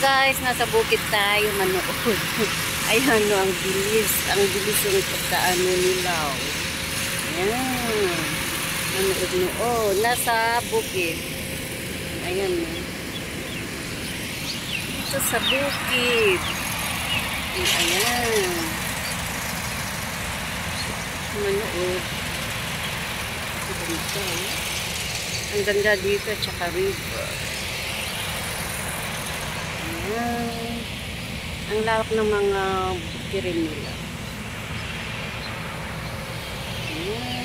Guys, nasa bukid tayo manood. Ayan no, ang bilis. Ang bilis yung pagkaano nila. Oh. Ayan. Manood no. Oh, nasa bukid. Ayan no. Dito sa bukid. Ayan. Manood. Dito. Ang ganda dito, tsaka river. Ayan. Ang lawak ng mga bukirin nila. Ayan.